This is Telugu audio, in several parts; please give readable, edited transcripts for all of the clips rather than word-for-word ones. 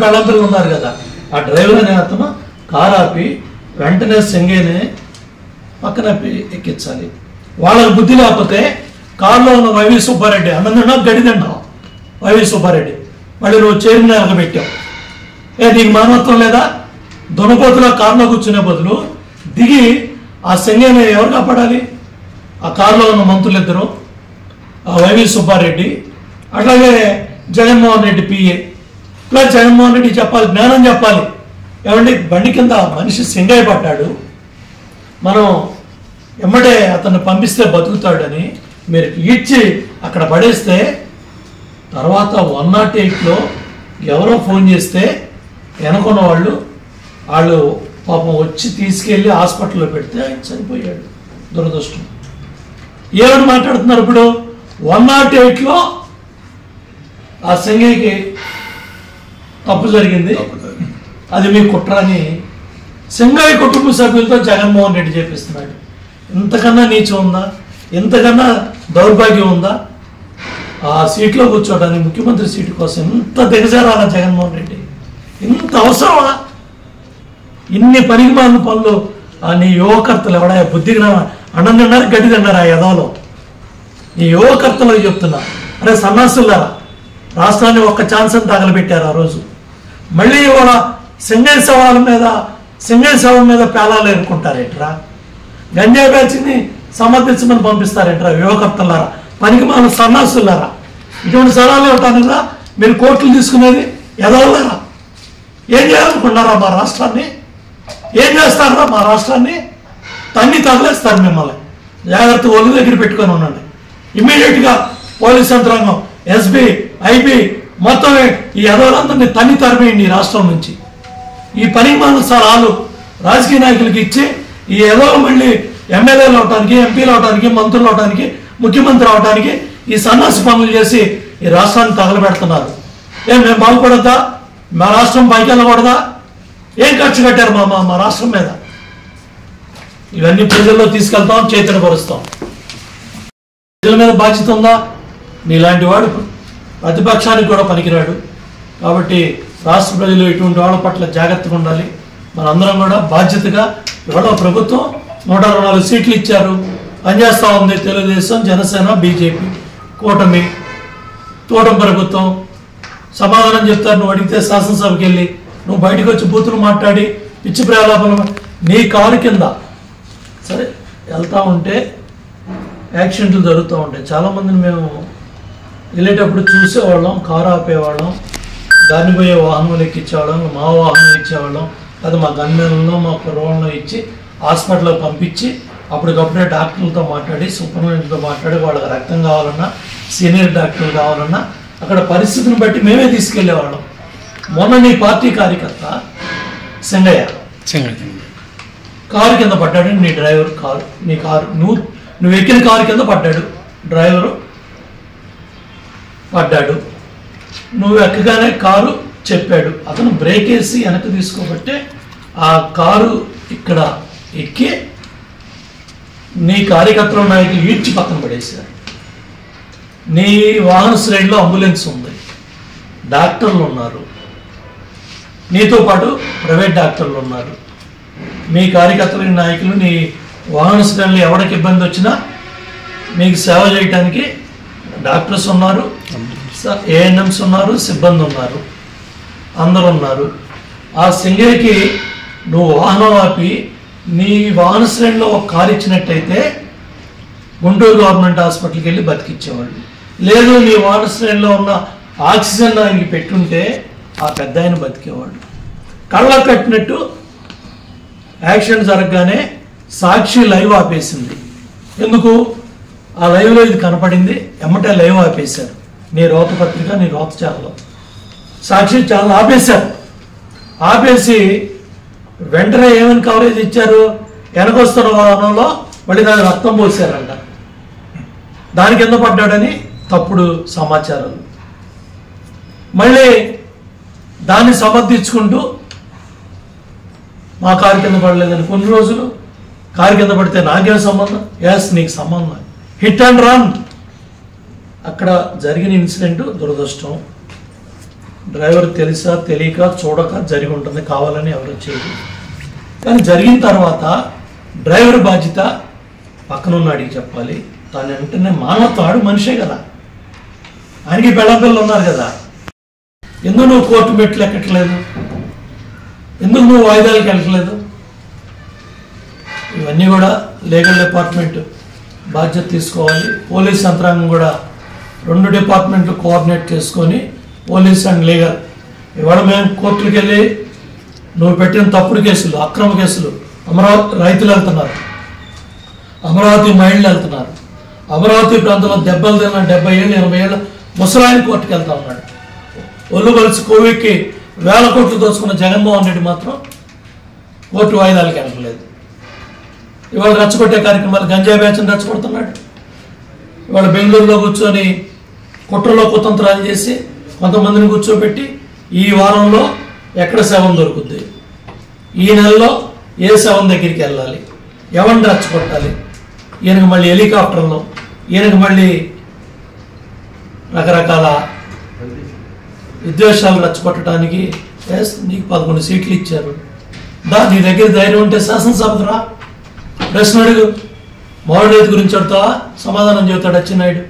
పెళ్ళంపిల్లలు ఉన్నారు కదా, ఆ డ్రైవర్ అనే అతను కారు ఆపి వెంటనే సింగేని పక్కన ఎక్కించాలి. వాళ్ళకి బుద్ధి లేకపోతే కారులో ఉన్న వైవి సుబ్బారెడ్డి అన్నందన్నా గడిదండావు వైవి సుబ్బారెడ్డి మళ్ళీ నువ్వు చైర్మన్ ఎలగబెట్టావు. నీకు మానవత్వం లేదా? దొనపోతులో కారులో కూర్చునే బదులు దిగి ఆ సింగేని ఎవరు కాపాడాలి? ఆ కారులో ఉన్న మంత్రులు ఇద్దరు, ఆ వైవి సుబ్బారెడ్డి అట్లాగే జగన్మోహన్ రెడ్డి పిఏ ప్లస్ జగన్మోహన్ రెడ్డి చెప్పాలి, జ్ఞానం చెప్పాలి. ఏమంటే బండి కింద మనిషి సింగయ్య పడ్డాడు, మనం ఎమ్మడే అతన్ని పంపిస్తే బతుకుతాడని మీరు ఇచ్చి అక్కడ పడేస్తే తర్వాత 108లో ఎవరో ఫోన్ చేస్తే వెనుకున్న వాళ్ళు పాపం వచ్చి తీసుకెళ్ళి హాస్పిటల్లో పెడితే ఆయన చనిపోయాడు. దురదృష్టం. ఏమని మాట్లాడుతున్నారు ఇప్పుడు? 108లో ఆ సింగయ్యకి తప్పు జరిగింది, అది మీ కుట్ర అని సింగయ్య కుటుంబ సభ్యులతో జగన్మోహన్ రెడ్డి చెప్పిస్తున్నాడు. ఇంతకన్నా నీచం ఉందా? ఇంతకన్నా దౌర్భాగ్యం ఉందా? ఆ సీట్లో కూర్చోవడానికి, ముఖ్యమంత్రి సీటు కోసం ఇంత దిగజారాలా జగన్మోహన్ రెడ్డి? ఇంత అవసరమా? ఇన్ని పనికిమాలిన పనులు నీ యువకర్తలు ఎవడా బుద్ధిగా అన్నం తిన్నారు, గడ్డి తిన్నారు ఆ యదవలో. ఈ యువకర్తలు చెప్తున్నా, అరే సన్నాసులారా, రాష్ట్రాన్ని ఒక్క ఛాన్స్ అని తగలబెట్టారు ఆ రోజు. మళ్ళీ ఇవాళ సింగయ్య శవం మీద పేలాలు ఎన్నుకుంటారేంట్రా? గంజాయి బ్యాచ్ని సమర్థించమని పంపిస్తారేంట్రా? యువకర్తలారా, పనికిమాలిన సన్నాసులారా, ఇటువంటి సలహాలు ఇవ్వటానిరా మీరు కోర్టులు తీసుకునేది? ఎదవలారా, ఏం చేయాలనుకున్నారా మా రాష్ట్రాన్ని? ఏం చేస్తారా మా రాష్ట్రాన్ని? తన్ని తగలేస్తారు మిమ్మల్ని. జాగ్రత్త, ఒళ్ళు దగ్గర పెట్టుకొని ఉండండి. ఇమ్మీడియట్గా పోలీస్ యంత్రాంగం, ఎస్బీ, ఐబీ మొత్తం ఈ ఎదవలందరినీ తన్ని తరిమేయండి ఈ రాష్ట్రం నుంచి. ఈ పనికిమాలిన సలహాలు రాజకీయ నాయకులకి ఇచ్చి ఈ ఎదవలు మళ్ళీ ఎమ్మెల్యేలు అవడానికి, ఎంపీలు అవడానికి, మంత్రులు అవడానికి, ముఖ్యమంత్రి అవడానికి ఈ సన్నాసి పనులు చేసి ఈ రాష్ట్రాన్ని తగలబెడుతున్నారు. మేము బాగుపడద్దా? మా రాష్ట్రం పైకి వెళ్ళకూడదా? ఏం ఖర్చు కట్టారు మా రాష్ట్రం మీద? ఇవన్నీ ప్రజల్లో తీసుకెళ్తాం, చైతన్యపరుస్తాం. ప్రజల మీద బాధ్యత ఉందా? నీలాంటి వాడు ప్రతిపక్షానికి కూడా పనికిరాడు. కాబట్టి రాష్ట్ర ప్రజలు ఇటువంటి వాళ్ళ పట్ల జాగ్రత్తగా ఉండాలి. మనందరం కూడా బాధ్యతగా, ఇవాళ ప్రభుత్వం 124 సీట్లు ఇచ్చారు, పనిచేస్తూ ఉంది. తెలుగుదేశం, జనసేన, బీజేపీ కూటమి ప్రభుత్వం సమాధానం చెప్తారు. నువ్వు అడిగితే శాసనసభకి వెళ్ళి, నువ్వు బయటకు వచ్చి బూతులు మాట్లాడి పిచ్చి ప్రలాపనలు నీ కారు కింద సరే వెళ్తూ ఉంటే యాక్సిడెంట్లు జరుగుతూ ఉంటాయి. చాలామందిని మేము వెళ్ళేటప్పుడు చూసేవాళ్ళం, కారు ఆపేవాళ్ళం, దాన్ని పోయే వాహనం ఎక్కించేవాళ్ళం, మా వాహనం ఇచ్చేవాళ్ళం, అది మా గన్మెన్లో మా కుర్రవాళ్ళలో ఇచ్చి హాస్పిటల్లో పంపించి అప్పటికప్పుడే డాక్టర్లతో మాట్లాడి, సూపరింటెండెంట్తో మాట్లాడి, వాళ్ళకి రక్తం కావాలన్నా, సీనియర్ డాక్టర్లు కావాలన్నా అక్కడ పరిస్థితిని బట్టి మేమే తీసుకెళ్లేవాళ్ళం. మొన్న నీ పార్టీ కార్యకర్త సింగయ్య కారు కింద పడ్డాడు. నీ డ్రైవర్ నీ కారు నువ్వు ఎక్కిన కారు కింద పడ్డాడు, డ్రైవరు పడ్డాడు. నువ్వు ఎక్కగానే కారు చెప్పాడు, అతను బ్రేక్ వేసి వెనక్కి తీసుకోబట్టే ఆ కారు ఇక్కడ ఎక్కి నీ కార్యకర్తలు నాయకులు ఈడ్చి పక్కన పడేశారు. నీ వాహన శ్రేణిలో అంబులెన్స్ ఉంది, డాక్టర్లు ఉన్నారు, నీతో పాటు ప్రైవేట్ డాక్టర్లు ఉన్నారు. మీ కార్యకర్తల నాయకులు నీ వాహన శ్రేణిలో ఎవరికి ఇబ్బంది వచ్చినా మీకు సేవ చేయడానికి డాక్టర్స్ ఉన్నారు, ఏఎన్ఎంస్ ఉన్నారు, సిబ్బంది ఉన్నారు, అందరూ ఉన్నారు. ఆ సింగయ్యకి నువ్వు వాహనం ఆపి నీ వాహన శ్రేణిలో ఒక కారు ఇచ్చినట్టయితే గుంటూరు గవర్నమెంట్ హాస్పిటల్కి వెళ్ళి బతికిచ్చేవాళ్ళు. లేదు, నీ వాహన శ్రేణిలో ఉన్న ఆక్సిజన్ ఆయనకి పెట్టుంటే ఆ పెద్ద ఆయన బతికేవాళ్ళు. కళ్ళ కట్టినట్టు యాక్సిడెంట్ జరగగానే సాక్షి లైవ్ ఆపేసింది. ఎందుకు? ఆ లైవ్లో ఇది కనపడింది, ఎమ్మటే లైవ్ ఆపేశారు. నీ రోత పత్రిక, నీ రోత ఛానల్, సాక్షి ఛానల్ ఆపేశారు. ఆపేసి వెంటనే ఏమని కవరేజ్ ఇచ్చారు? వెనకొస్తున్న వాహనంలో మళ్ళీ దాని రక్తం పోసారంట, దాని కింద పడ్డాడని తప్పుడు సమాచారాలు. మళ్ళీ దాన్ని సమర్థించుకుంటూ మా కారు కింద పడలేదని కొన్ని రోజులు, కారు కింద పడితే నాకేం సంబంధం? ఎస్, నీకు సంబంధం. Hit and run. అక్కడ జరిగిన ఇన్సిడెంట్ దురదృష్టం. డ్రైవర్ తెలిసా తెలియక చూడక జరిగి ఉంటుంది, కావాలని ఎవరు చేయరు. కానీ జరిగిన తర్వాత డ్రైవర్ బాధ్యత పక్కన ఉన్నాడికి చెప్పాలి. తను వెంటనే మానవత్వం, ఆడు మనిషే కదా, ఆయనకి పిల్లలు ఉన్నారు కదా. ఎందుకు నువ్వు కోర్టు మెట్లు ఎక్కట్లేదు? ఎందుకు నువ్వు వాయిదాలకు వెళ్ళట్లేదు? ఇవన్నీ కూడా లీగల్ డిపార్ట్మెంట్ బాధ్యత తీసుకోవాలి. పోలీస్ యంత్రాంగం కూడా 2 డిపార్ట్మెంట్లు కోఆర్డినేట్ చేసుకొని పోలీస్ అండ్ లీగల్. ఇవాళ మేము కోర్టులకు వెళ్ళి నువ్వు పెట్టిన తప్పుడు కేసులు, అక్రమ కేసులు, అమరావతి రైతులు వెళ్తున్నారు, అమరావతి మహిళలు వెళ్తున్నారు, అమరావతి ప్రాంతంలో దెబ్బలు తిన్న 70 ఏళ్ళు 80 ఏళ్ళ ముసలాయన కోర్టుకు వెళ్తా ఉన్నాడు. ఒళ్ళు కలిసి కోవిడ్కి 1000 కోట్లు దోచుకున్న జగన్మోహన్ రెడ్డి మాత్రం కోర్టు వాయిదాలకు వెళ్ళలేదు. ఇవాళ రెచ్చగొట్టే కార్యక్రమాలు, గంజాయి బ్యాచ్ని రెచ్చగొడుతున్నాడు. ఇవాళ బెంగళూరులో కూర్చొని కుట్రలో కుతంత్రాలు చేసి కొంతమందిని కూర్చోబెట్టి ఈ వారంలో ఎక్కడ శవం దొరుకుద్ది, ఈ నెలలో ఏ శవం దగ్గరికి వెళ్ళాలి, ఎవరిని రెచ్చగొట్టాలి, ఈయనకు మళ్ళీ హెలికాప్టర్లో, ఈయనకు మళ్ళీ రకరకాల విద్వేషాలు రెచ్చగొట్టడానికి నీకు 11 సీట్లు ఇచ్చారు. నీ దగ్గర ధైర్యం ఉంటే శాసనసభకు రా, ప్రశ్న అడుగు. మామిడి రైతు గురించి అడుగుతావా? సమాధానం చెబుతాడు అచ్చెన్నాయుడు.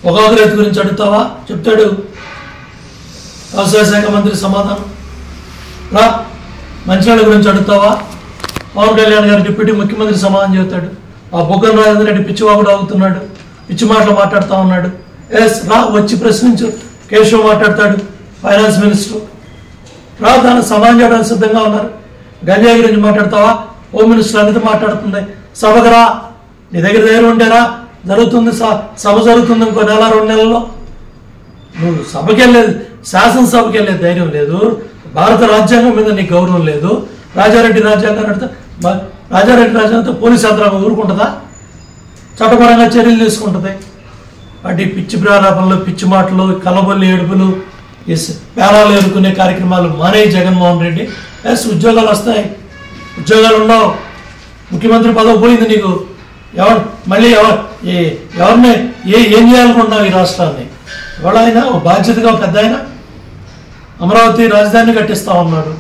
పొగాకు రైతు గురించి అడుగుతావా? చెప్తాడు వ్యవసాయ శాఖ మంత్రి సమాధానం. రా, మంచినీళ్ళ గురించి అడుగుతావా? పవన్ కళ్యాణ్ గారు డిప్యూటీ ముఖ్యమంత్రి సమాధానం చెబుతాడు. ఆ బొగ్గన రాజేంద్ర రెడ్డి పిచ్చివాగుడు అవుతున్నాడు, పిచ్చి మాటలు మాట్లాడుతూ ఉన్నాడు. రా, వచ్చి ప్రశ్నించు. కేశవ్ మాట్లాడతాడు, ఫైనాన్స్ మినిస్టర్. రా, దాన్ని సమాధానం చేయడానికి సిద్ధంగా ఉన్నారు. గంజాయి గురించి మాట్లాడతావా? హోమ్ మినిస్టర్ అనేది మాట్లాడుతుంది. సభకు రా, నీ దగ్గర ధైర్యం ఉండేరా? జరుగుతుంది, సభ జరుగుతుంది ఇంకో 1-2 నెలల్లో. నువ్వు సభకి వెళ్ళలేదు, శాసనసభకి వెళ్ళేది ధైర్యం లేదు. భారత రాజ్యాంగం మీద నీకు గౌరవం లేదు. రాజారెడ్డి రాజ్యాంగాన్ని అడితే రాజారెడ్డి రాజ్యాంగంతో పోలీస్ యంత్రాంగం ఊరుకుంటుందా? చట్టపరంగా చర్యలు తీసుకుంటుంది. వాటి పిచ్చి ప్రారంభంలో పిచ్చి మాటలు, కలబొల్లి ఏడుపులు, పేరాలు ఏరుకునే కార్యక్రమాలు మానే జగన్మోహన్ రెడ్డి. ఉద్యోగాలు వస్తాయి, ఉద్యోగాలు ఉండవు. ముఖ్యమంత్రి పదవి పోయింది నీకు. మళ్ళీ ఎవరిని ఏం చేయాలనుకుంటున్నావు ఈ రాష్ట్రాన్ని? ఇవాళ ఆయన బాధ్యతగా పెద్ద ఆయన అమరావతి రాజధాని కట్టిస్తా ఉన్నాడు.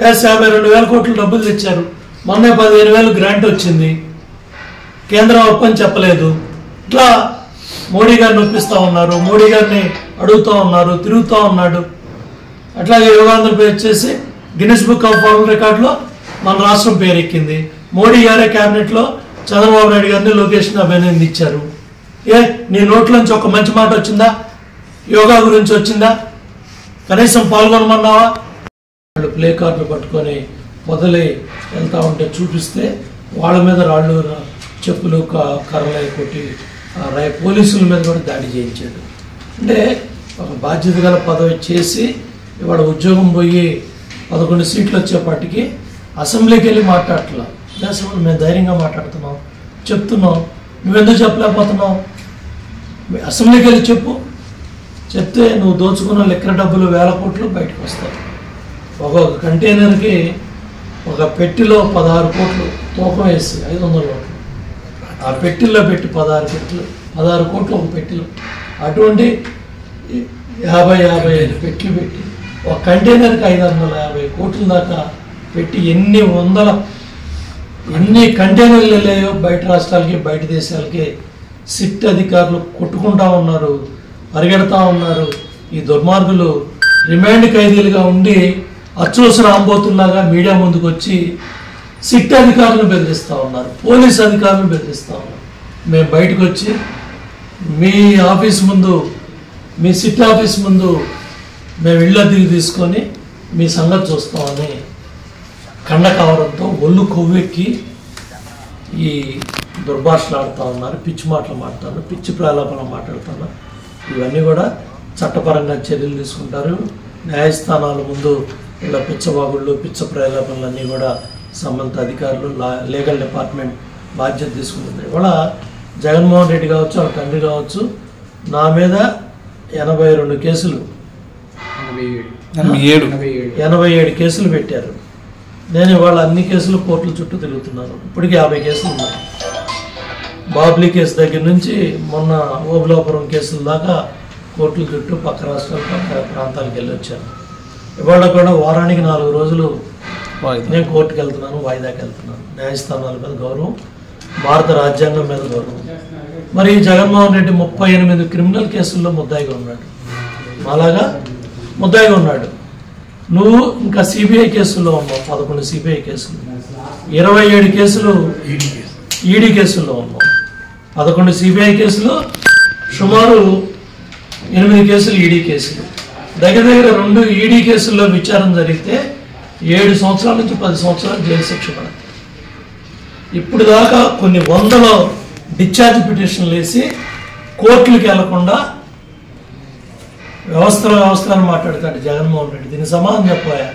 52,000 కోట్లు డబ్బులు తెచ్చారు. మొన్నే 15,000 గ్రాంట్ వచ్చింది. కేంద్రం ఒప్పని చెప్పలేదు. ఇట్లా మోడీ గారిని ఒప్పిస్తూ ఉన్నారు, మోడీ గారిని అడుగుతూ ఉన్నారు, తిరుగుతూ ఉన్నాడు. అట్లాగే యోగాంధ్రప్రదేశ్ చేసి గిన్నెస్ బుక్ ఆఫ్ వరల్డ్ రికార్డులో మన రాష్ట్రం పేరు ఎక్కింది. మోడీ గారే క్యాబినెట్లో చంద్రబాబు నాయుడు గారిని లొకేషన్ అభినందించారు. నీ నోట్లోంచి ఒక మంచి మాట వచ్చిందా? యోగా గురించి వచ్చిందా? కనీసం పాల్గొనమన్నావా? వాళ్ళు ప్లే కార్డులు పట్టుకొని వదిలి వెళ్తా ఉంటే చూపిస్తే వాళ్ళ మీద రాళ్ళు, చెప్పులు, కర్రలు కొట్టి పోలీసుల మీద కూడా దాడి చేయించాడు. అంటే ఒక బాధ్యత గల పదవి చేసి ఇవాళ ఉద్యోగం పోయి 11 సీట్లు వచ్చేపాటికి అసెంబ్లీకి వెళ్ళి మాట్లాడట్లా. అసలు మేము ధైర్యంగా మాట్లాడుతున్నాం, చెప్తున్నాం. నువ్వెందుకు చెప్పలేకపోతున్నావు? అసెంబ్లీకి వెళ్ళి చెప్పు. చెప్తే నువ్వు దోచుకున్న లెక్కల డబ్బులు 1000 కోట్లు బయటకు వస్తాయి. ఒక్కొక్క కంటైనర్కి ఒక పెట్టిలో 16 కోట్లు తూకం వేసి 500 కోట్లు ఆ పెట్టిల్లో పెట్టి 16 కోట్లు ఒక పెట్టిలో. అటువంటి 50-55 పెట్టిలు పెట్టి ఒక కంటైనర్కి 550 కోట్ల దాకా పెట్టి ఎన్ని కంటైనర్లు వెళ్ళాయో బయట రాష్ట్రాలకి, బయట దేశాలకి. సిట్ అధికారులు కొట్టుకుంటా ఉన్నారు, పరిగెడతా ఉన్నారు. ఈ దుర్మార్గులు రిమాండ్ ఖైదీలుగా ఉండి అచ్చూసిన ఆంబోతుల్లాగా మీడియా ముందుకు వచ్చి సిట్ అధికారులను బెదిరిస్తూ ఉన్నారు, పోలీస్ అధికారులను బెదిరిస్తూ ఉన్నారు. మేము బయటకు వచ్చి మీ ఆఫీస్ ముందు, మీ సిట్ ఆఫీస్ ముందు మేము ఇళ్ళ దిగి తీసుకొని మీ సంగతి చూస్తామని కండకావరంతో ఒళ్ళు కొవ్వెక్కి ఈ దుర్భాషలు ఆడుతూ ఉన్నారు, పిచ్చి మాటలు మాట్లాడుతున్నారు, పిచ్చి ప్రలాపన మాట్లాడుతున్నారు. ఇవన్నీ కూడా చట్టపరంగా చర్యలు తీసుకుంటారు. న్యాయస్థానాల ముందు ఇలా పిచ్చబాగుళ్ళు, పిచ్చ ప్రలాపనలన్నీ కూడా సంబంధిత అధికారులు, లీగల్ డిపార్ట్మెంట్ బాధ్యత తీసుకుంటుంది. ఇవాళ జగన్మోహన్ రెడ్డి కావచ్చు, వాళ్ళ తండ్రి కావచ్చు, నా మీద 82 కేసులు, 87 కేసులు పెట్టారు. నేను ఇవాళ అన్ని కేసులు కోర్టుల చుట్టూ తిరుగుతున్నాను. ఇప్పటికీ 50 కేసులు ఉన్నాయి. బాబ్లీ కేసు దగ్గర నుంచి మొన్న ఓబులాపురం కేసుల దాకా కోర్టుల చుట్టూ పక్క రాష్ట్రాలు పక్క ప్రాంతాలకు వెళ్ళి వచ్చాను. ఇవాళ కూడా వారానికి 4 రోజులు నేను కోర్టుకు వెళ్తున్నాను, వాయిదాకి వెళ్తున్నాను. న్యాయస్థానాల మీద గౌరవం, భారత రాజ్యాంగం మీద గౌరవం. మరి జగన్మోహన్ రెడ్డి 38 క్రిమినల్ కేసుల్లో ముద్దాయిగా ఉన్నాడు, అలాగా ముద్దాయిగా ఉన్నాడు. నువ్వు ఇంకా సిబిఐ కేసుల్లో ఉన్నావు, 11 సిబిఐ కేసులు, 27 కేసులు ఈడీ కేసుల్లో ఉన్నావు. 11 సిబిఐ కేసులు, సుమారు 8 కేసులు ఈడీ కేసులు. దగ్గర 2 ఈడీ కేసుల్లో విచారణ జరిగితే 7 సంవత్సరాల నుంచి 10 సంవత్సరాలు జైలు శిక్ష పడుతుంది. ఇప్పుడు దాకా కొన్ని వందల డిశ్చార్జ్ పిటిషన్లు వేసి కోర్టులకు వెళ్లకుండా వ్యవస్థలను మాట్లాడుతాడు జగన్మోహన్ రెడ్డి. దీనికి సమాధానం చెప్పాయా?